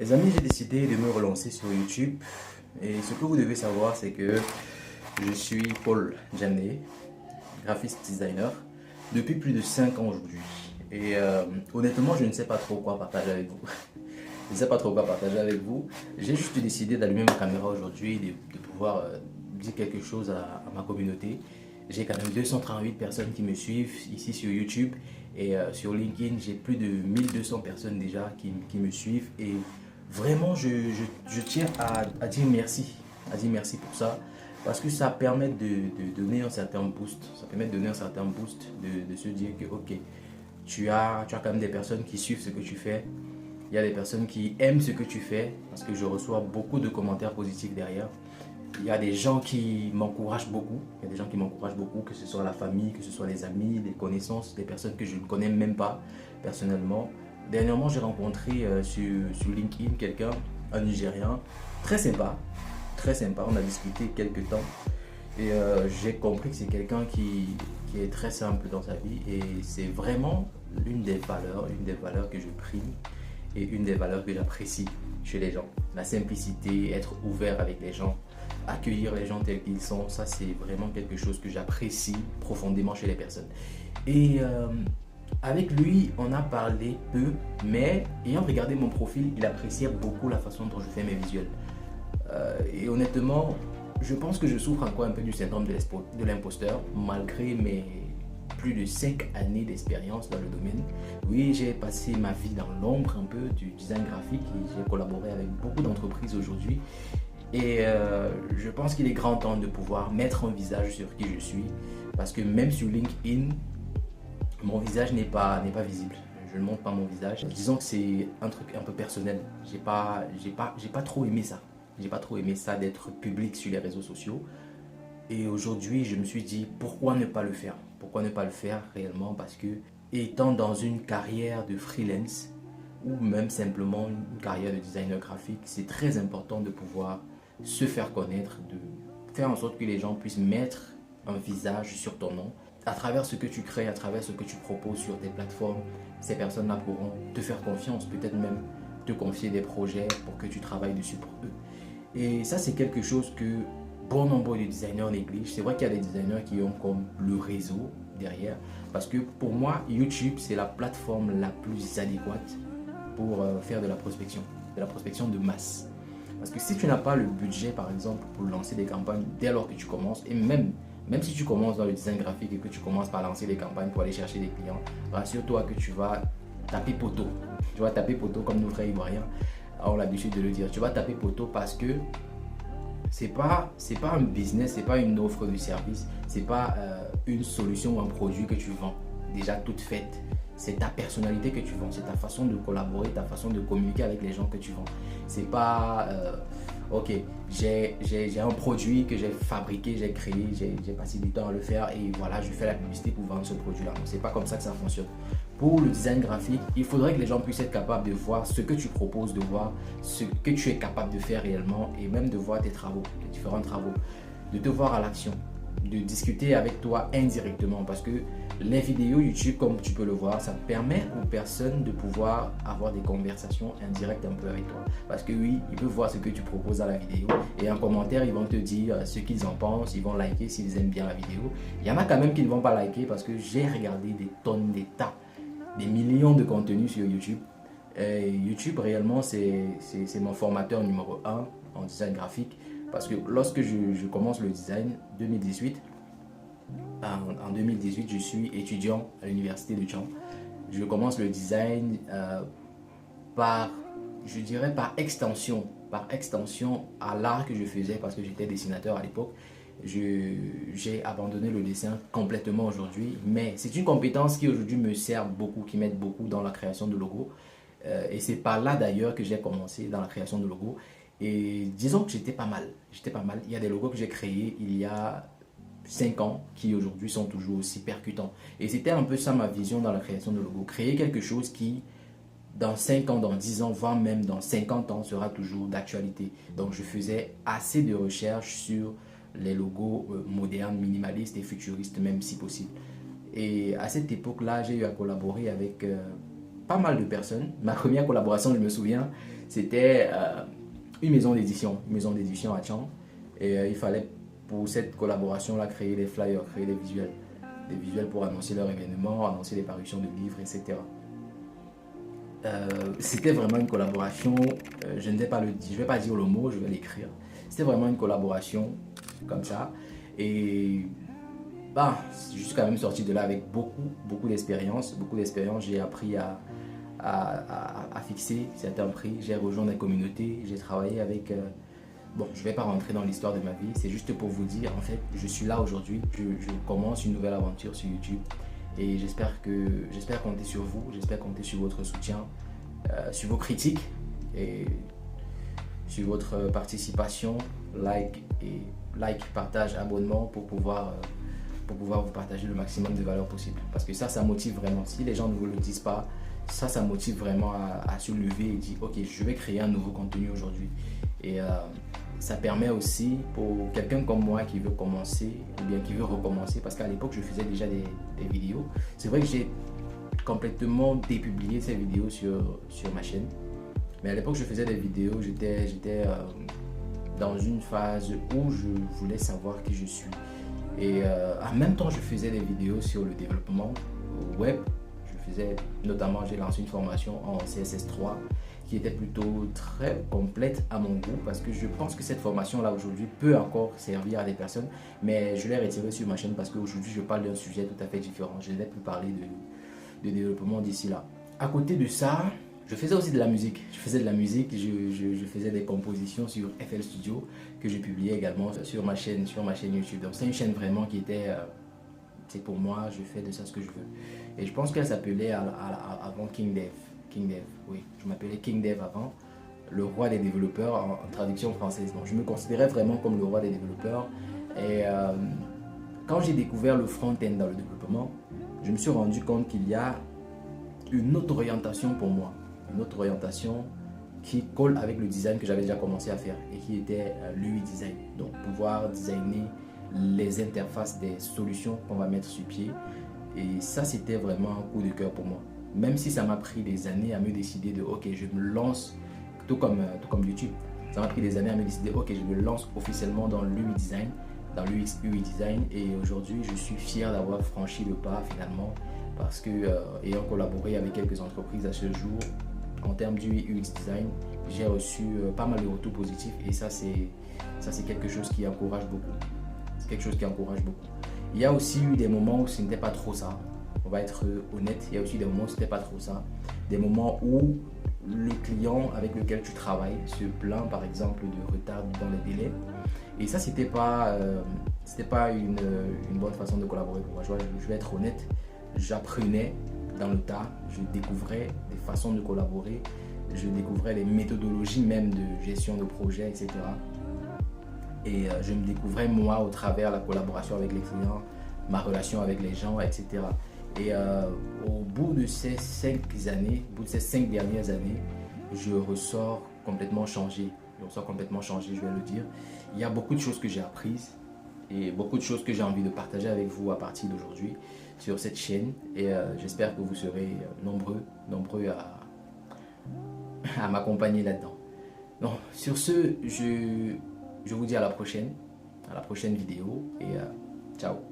Les amis, j'ai décidé de me relancer sur YouTube et ce que vous devez savoir, c'est que je suis Paul Djamné, graphiste designer, depuis plus de 5 ans aujourd'hui. Et honnêtement, je ne sais pas trop quoi partager avec vous. Je ne sais pas trop quoi partager avec vous. J'ai juste décidé d'allumer ma caméra aujourd'hui, de pouvoir dire quelque chose à ma communauté. J'ai quand même 238 personnes qui me suivent ici sur YouTube et sur LinkedIn, j'ai plus de 1200 personnes déjà qui me suivent et vraiment je tiens à dire merci, pour ça parce que ça permet de donner un certain boost, de se dire que ok, tu as quand même des personnes qui suivent ce que tu fais. Il y a des personnes qui aiment ce que tu fais parce que je reçois beaucoup de commentaires positifs derrière. Il y a des gens qui m'encouragent beaucoup. Il y a des gens qui m'encouragent beaucoup, que ce soit la famille, que ce soit les amis, les connaissances, des personnes que je ne connais même pas personnellement. Dernièrement, j'ai rencontré sur LinkedIn quelqu'un, un Nigérien, très sympa, très sympa. On a discuté quelques temps et j'ai compris que c'est quelqu'un qui est très simple dans sa vie et c'est vraiment une des valeurs que je prime et une des valeurs que j'apprécie chez les gens. La simplicité, être ouvert avec les gens, accueillir les gens tels qu'ils sont, ça c'est vraiment quelque chose que j'apprécie profondément chez les personnes. Et avec lui, on a parlé peu, mais ayant regardé mon profil, il appréciait beaucoup la façon dont je fais mes visuels. Et honnêtement, je pense que je souffre encore un peu du syndrome de l'imposteur, malgré mes plus de 5 années d'expérience dans le domaine. Oui, j'ai passé ma vie dans l'ombre un peu du design graphique et j'ai collaboré avec beaucoup d'entreprises aujourd'hui. Et je pense qu'il est grand temps de pouvoir mettre un visage sur qui je suis parce que même sur LinkedIn, mon visage n'est pas visible. Je ne montre pas mon visage. Disons que c'est un truc un peu personnel. J'ai pas trop aimé ça. J'ai pas trop aimé ça d'être public sur les réseaux sociaux. Et aujourd'hui, je me suis dit pourquoi ne pas le faire? Pourquoi ne pas le faire réellement? Parce que étant dans une carrière de freelance ou même simplement une carrière de designer graphique, c'est très important de pouvoir se faire connaître, de faire en sorte que les gens puissent mettre un visage sur ton nom. À travers ce que tu crées, à travers ce que tu proposes sur tes plateformes, ces personnes-là pourront te faire confiance, peut-être même te confier des projets pour que tu travailles dessus pour eux. Et ça, c'est quelque chose que bon nombre de designers négligent. C'est vrai qu'il y a des designers qui ont comme le réseau derrière, parce que pour moi, YouTube, c'est la plateforme la plus adéquate pour faire de la prospection de masse. Parce que si tu n'as pas le budget, par exemple, pour lancer des campagnes dès lors que tu commences, et même si tu commences dans le design graphique et que tu commences par lancer des campagnes pour aller chercher des clients, rassure-toi que tu vas taper poteau. Tu vas taper poteau comme nos frères ivoiriens ont l'habitude de le dire. Tu vas taper poteau parce que c'est pas un business, c'est pas une offre de service, c'est pas une solution ou un produit que tu vends déjà toute faite. C'est ta personnalité que tu vends, c'est ta façon de collaborer, ta façon de communiquer avec les gens que tu vends. C'est pas ok, j'ai un produit que j'ai fabriqué, j'ai créé, j'ai passé du temps à le faire et voilà, je fais la publicité pour vendre ce produit-là. Non, c'est pas comme ça que ça fonctionne. Pour le design graphique, il faudrait que les gens puissent être capables de voir ce que tu proposes, de voir ce que tu es capable de faire réellement et même de voir tes travaux, tes différents travaux, de te voir à l'action, de discuter avec toi indirectement parce que les vidéos YouTube, comme tu peux le voir, ça permet aux personnes de pouvoir avoir des conversations indirectes un peu avec toi. Parce que oui, ils peuvent voir ce que tu proposes à la vidéo et en commentaire, ils vont te dire ce qu'ils en pensent, ils vont liker s'ils aiment bien la vidéo. Il y en a quand même qui ne vont pas liker parce que j'ai regardé des tonnes, des tas, des millions de contenus sur YouTube. Et YouTube, réellement, c'est mon formateur numéro 1 en design graphique. Parce que lorsque je commence le design 2018, en 2018, je suis étudiant à l'université de Caen. Je commence le design je dirais par extension à l'art que je faisais parce que j'étais dessinateur à l'époque. J'ai abandonné le dessin complètement aujourd'hui, mais c'est une compétence qui aujourd'hui me sert beaucoup, qui m'aide beaucoup dans la création de logos. Et c'est par là d'ailleurs que j'ai commencé dans la création de logos. Et disons que j'étais pas mal. Il y a des logos que j'ai créés il y a 5 ans qui aujourd'hui sont toujours aussi percutants. Et c'était un peu ça ma vision dans la création de logos. Créer quelque chose qui, dans 5 ans, dans 10 ans, voire même dans 50 ans, sera toujours d'actualité. Donc je faisais assez de recherches sur les logos modernes, minimalistes et futuristes, même si possible. Et à cette époque-là, j'ai eu à collaborer avec pas mal de personnes. Ma première collaboration, je me souviens, C'était une maison d'édition à Tchang. Et il fallait pour cette collaboration-là créer des flyers, créer des visuels pour annoncer leur événement, annoncer les parutions de livres, etc. C'était vraiment une collaboration, je ne vais pas le dire, je vais pas dire le mot, je vais l'écrire. C'était vraiment une collaboration comme ça. Et bah, je suis quand même sorti de là avec beaucoup d'expérience. J'ai appris à fixer certains prix. J'ai rejoint des communautés. J'ai travaillé avec... bon, je ne vais pas rentrer dans l'histoire de ma vie. C'est juste pour vous dire, en fait, je suis là aujourd'hui. Je commence une nouvelle aventure sur YouTube. Et j'espère compter sur vous. J'espère compter sur votre soutien, sur vos critiques et sur votre participation, like, partage, abonnement pour pouvoir vous partager le maximum de valeur possible. Parce que ça motive vraiment. Si les gens ne vous le disent pas, ça motive vraiment à se lever et dire ok, je vais créer un nouveau contenu aujourd'hui. Et ça permet aussi pour quelqu'un comme moi qui veut commencer ou bien qui veut recommencer, parce qu'à l'époque je faisais déjà des vidéos. C'est vrai que j'ai complètement dépublié ces vidéos sur ma chaîne. Mais à l'époque je faisais des vidéos, j'étais dans une phase où je voulais savoir qui je suis. Et en même temps, je faisais des vidéos sur le développement web. Notamment, j'ai lancé une formation en CSS3 qui était plutôt très complète à mon goût, parce que je pense que cette formation-là aujourd'hui peut encore servir à des personnes, mais je l'ai retirée sur ma chaîne parce qu'aujourd'hui, je parle d'un sujet tout à fait différent. Je ne vais plus parler de développement d'ici là. À côté de ça, je faisais aussi de la musique. Je faisais des compositions sur FL Studio que je publiais également sur ma chaîne YouTube. Donc c'est une chaîne vraiment qui était, c'est pour moi, je fais de ça ce que je veux. Et je pense qu'elle s'appelait avant King Dev. Oui, je m'appelais King Dev avant, le roi des développeurs en traduction française. Donc je me considérais vraiment comme le roi des développeurs. Et quand j'ai découvert le front-end dans le développement, je me suis rendu compte qu'il y a une autre orientation pour moi. Une autre orientation qui colle avec le design que j'avais déjà commencé à faire et qui était l'UI design. Donc pouvoir designer les interfaces des solutions qu'on va mettre sur pied. Et ça, c'était vraiment un coup de cœur pour moi. Même si ça m'a pris des années à me décider de ok, je me lance, tout comme YouTube. Ça m'a pris des années à me décider ok, je me lance officiellement dans l'UI design, dans l'UX UI design. Et aujourd'hui, je suis fier d'avoir franchi le pas finalement, parce que ayant collaboré avec quelques entreprises à ce jour, en termes du UX design, j'ai reçu pas mal de retours positifs, et ça c'est quelque chose qui encourage beaucoup. C'est quelque chose qui encourage beaucoup. Il y a aussi eu des moments où ce n'était pas trop ça. On va être honnête, il y a aussi des moments où ce n'était pas trop ça. Des moments où le client avec lequel tu travailles se plaint par exemple de retard dans les délais. Et ça, c'était pas une bonne façon de collaborer pour moi. Je vais être honnête, j'apprenais dans le tas, je découvrais des façons de collaborer, je découvrais les méthodologies même de gestion de projet, etc. Et je me découvrais moi au travers la collaboration avec les clients, ma relation avec les gens, etc. Et au bout de ces 5 dernières années, je ressors complètement changé. Je vais le dire. Il y a beaucoup de choses que j'ai apprises et beaucoup de choses que j'ai envie de partager avec vous à partir d'aujourd'hui sur cette chaîne. Et j'espère que vous serez nombreux à m'accompagner là-dedans. Donc, sur ce, je vous dis à la prochaine vidéo et ciao.